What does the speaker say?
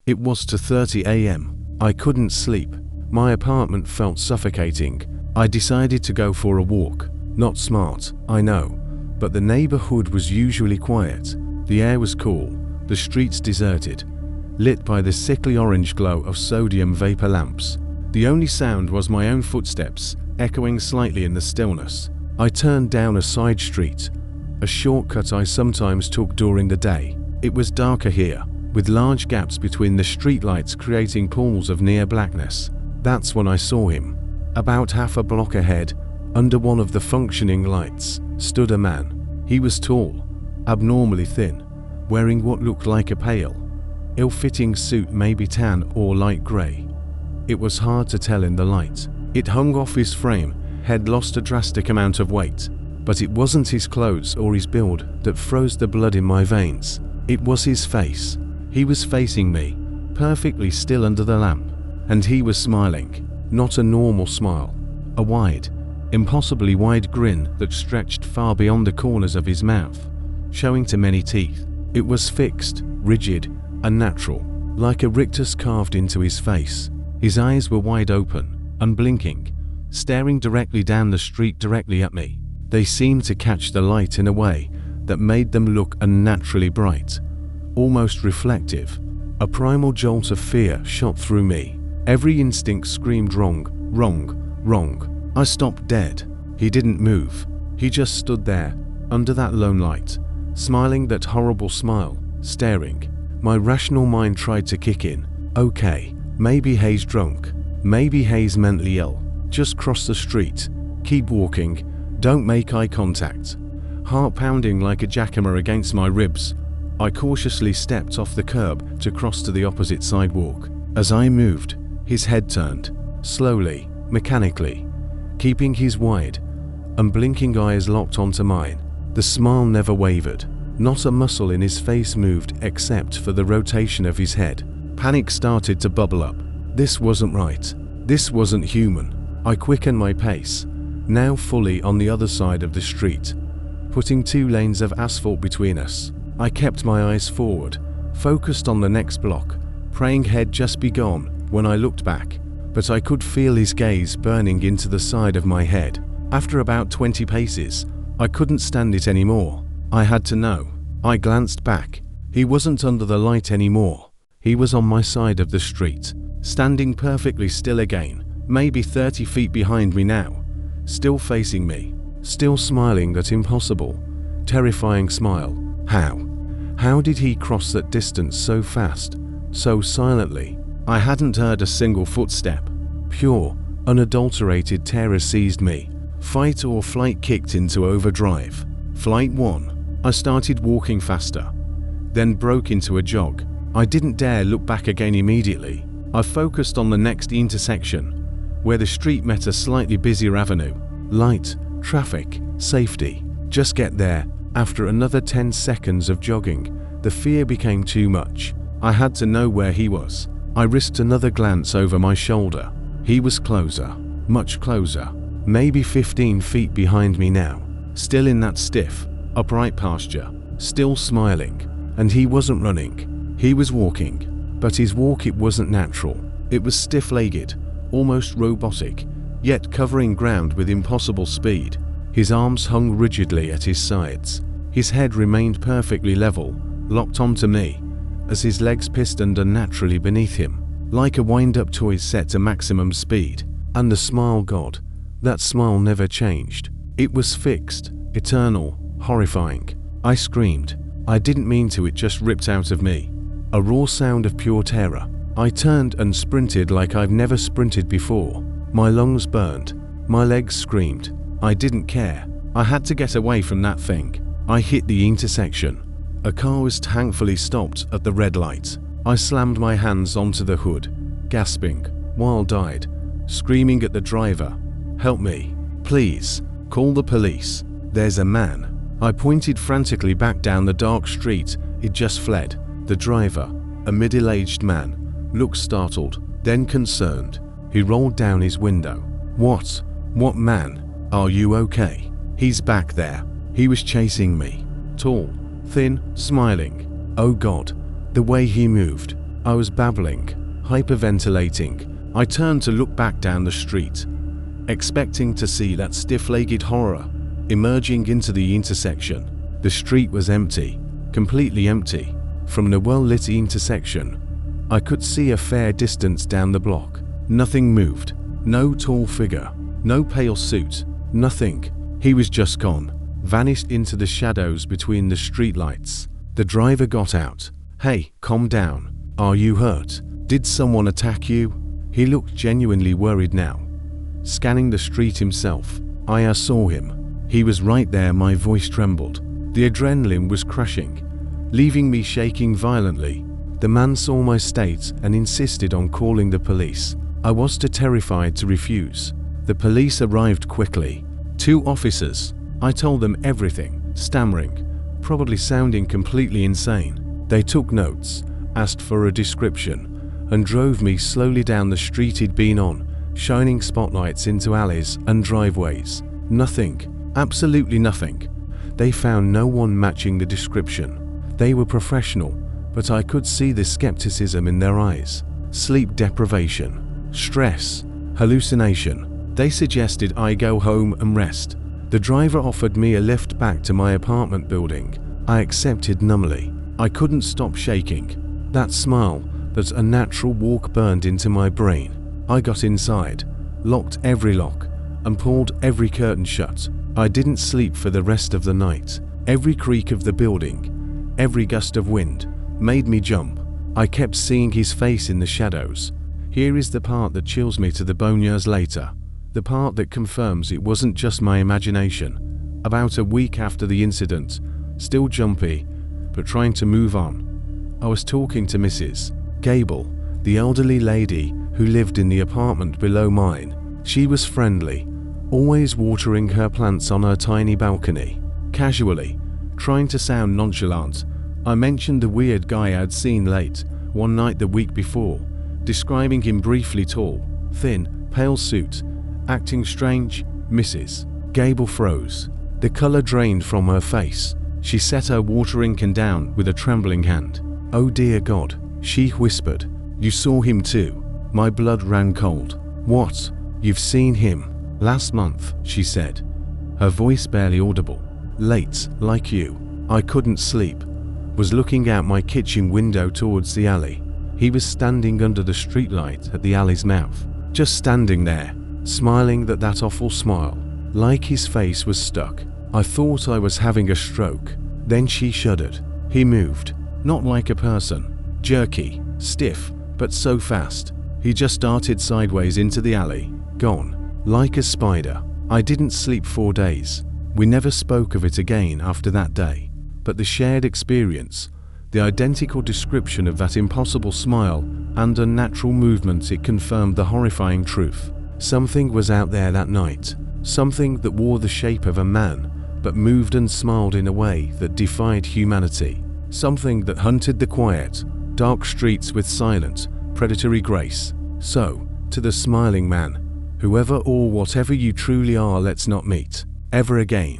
It was 2:30 a.m. I couldn't sleep. My apartment felt suffocating. I decided to go for a walk. Not smart, I know, but the neighborhood was usually quiet. The air was cool, the streets deserted, lit by the sickly orange glow of sodium vapor lamps. The only sound was my own footsteps, echoing slightly in the stillness. I turned down a side street, a shortcut I sometimes took during the day. It was darker here, with large gaps between the streetlights creating pools of near blackness. That's when I saw him. About half a block ahead, under one of the functioning lights, stood a man. He was tall, abnormally thin, wearing what looked like a pale, ill-fitting suit, maybe tan or light grey. It was hard to tell in the light. It hung off his frame, had lost a drastic amount of weight, but it wasn't his clothes or his build that froze the blood in my veins. It was his face. He was facing me, perfectly still under the lamp, and he was smiling. Not a normal smile, a wide, impossibly wide grin that stretched far beyond the corners of his mouth, showing too many teeth. It was fixed, rigid, unnatural, like a rictus carved into his face. His eyes were wide open, unblinking, staring directly down the street directly at me. They seemed to catch the light in a way that made them look unnaturally bright, almost reflective. A primal jolt of fear shot through me. Every instinct screamed wrong, wrong, wrong. I stopped dead. He didn't move. He just stood there, under that lone light, smiling that horrible smile, staring. My rational mind tried to kick in. Okay, maybe Hayes drunk. Maybe Hayes mentally ill. Just cross the street. Keep walking. Don't make eye contact. Heart pounding like a jackhammer against my ribs, I cautiously stepped off the curb to cross to the opposite sidewalk. As I moved, his head turned, slowly, mechanically, keeping his wide, unblinking eyes locked onto mine. The smile never wavered. Not a muscle in his face moved except for the rotation of his head. Panic started to bubble up. This wasn't right. This wasn't human. I quickened my pace, now fully on the other side of the street, putting 2 lanes of asphalt between us. I kept my eyes forward, focused on the next block, praying he'd just be gone when I looked back, but I could feel his gaze burning into the side of my head. After about 20 paces, I couldn't stand it anymore. I had to know. I glanced back. He wasn't under the light anymore. He was on my side of the street, standing perfectly still again, maybe 30 feet behind me now, still facing me, still smiling that impossible, terrifying smile. How did he cross that distance so fast, so silently? I hadn't heard a single footstep. Pure, unadulterated terror seized me. Fight or flight kicked into overdrive. Flight 1. I started walking faster, then broke into a jog. I didn't dare look back again immediately. I focused on the next intersection, where the street met a slightly busier avenue. Light, traffic, safety. Just get there. After another 10 seconds of jogging, the fear became too much. I had to know where he was. I risked another glance over my shoulder. He was closer, much closer, maybe 15 feet behind me now, still in that stiff, upright posture, still smiling. And he wasn't running, he was walking. But his walk, it wasn't natural. It was stiff-legged, almost robotic, yet covering ground with impossible speed. His arms hung rigidly at his sides. His head remained perfectly level, locked onto me, as his legs pistoned unnaturally beneath him, like a wind-up toy set to maximum speed. And the smile, God, that smile never changed. It was fixed, eternal, horrifying. I screamed. I didn't mean to, it just ripped out of me. A raw sound of pure terror. I turned and sprinted like I've never sprinted before. My lungs burned. My legs screamed. I didn't care. I had to get away from that thing. I hit the intersection. A car was thankfully stopped at the red light. I slammed my hands onto the hood, gasping, wild-eyed, screaming at the driver, "Help me, please, call the police. There's a man." I pointed frantically back down the dark street. It just fled. The driver, a middle-aged man, looked startled, then concerned. He rolled down his window. What man? Are you okay? He's back there. He was chasing me. Tall, thin, smiling. Oh God, the way he moved. I was babbling, hyperventilating. I turned to look back down the street, expecting to see that stiff-legged horror emerging into the intersection. The street was empty, completely empty. From the well-lit intersection, I could see a fair distance down the block. Nothing moved. No tall figure, no pale suit, nothing. He was just gone, vanished into the shadows between the streetlights. The driver got out. "Hey, calm down. Are you hurt? Did someone attack you?" He looked genuinely worried now. Scanning the street himself, I saw him. He was right there. My voice trembled. The adrenaline was crushing, leaving me shaking violently. The man saw my state and insisted on calling the police. I was too terrified to refuse. The police arrived quickly. 2 officers. I told them everything, stammering, probably sounding completely insane. They took notes, asked for a description, and drove me slowly down the street he'd been on, shining spotlights into alleys and driveways. Nothing, absolutely nothing. They found no one matching the description. They were professional, but I could see the skepticism in their eyes. Sleep deprivation, stress, hallucination. They suggested I go home and rest. The driver offered me a lift back to my apartment building. I accepted numbly. I couldn't stop shaking. That smile, that unnatural walk burned into my brain. I got inside, locked every lock, and pulled every curtain shut. I didn't sleep for the rest of the night. Every creak of the building, every gust of wind, made me jump. I kept seeing his face in the shadows. Here is the part that chills me to the bone years later. The part that confirms it wasn't just my imagination. About a week after the incident, still jumpy, but trying to move on, I was talking to Mrs. Gable, the elderly lady who lived in the apartment below mine. She was friendly, always watering her plants on her tiny balcony. Casually, trying to sound nonchalant, I mentioned the weird guy I'd seen late one night the week before, describing him briefly: tall, thin, pale suit, acting strange. Mrs. Gable froze. The color drained from her face. She set her watering can down with a trembling hand. "Oh dear God," she whispered. "You saw him too?" My blood ran cold. "What? You've seen him?" "Last month," she said, her voice barely audible. "Late, like you." I couldn't sleep. Was looking out my kitchen window towards the alley. He was standing under the streetlight at the alley's mouth, just standing there, smiling that awful smile, like his face was stuck. I thought I was having a stroke. Then she shuddered. He moved, not like a person, jerky, stiff, but so fast. He just darted sideways into the alley, gone, like a spider. I didn't sleep 4 days. We never spoke of it again after that day. But the shared experience, the identical description of that impossible smile and unnatural movements, it confirmed the horrifying truth. Something was out there that night. Something that wore the shape of a man, but moved and smiled in a way that defied humanity. Something that hunted the quiet, dark streets with silent, predatory grace. So, to the smiling man, whoever or whatever you truly are, let's not meet ever again.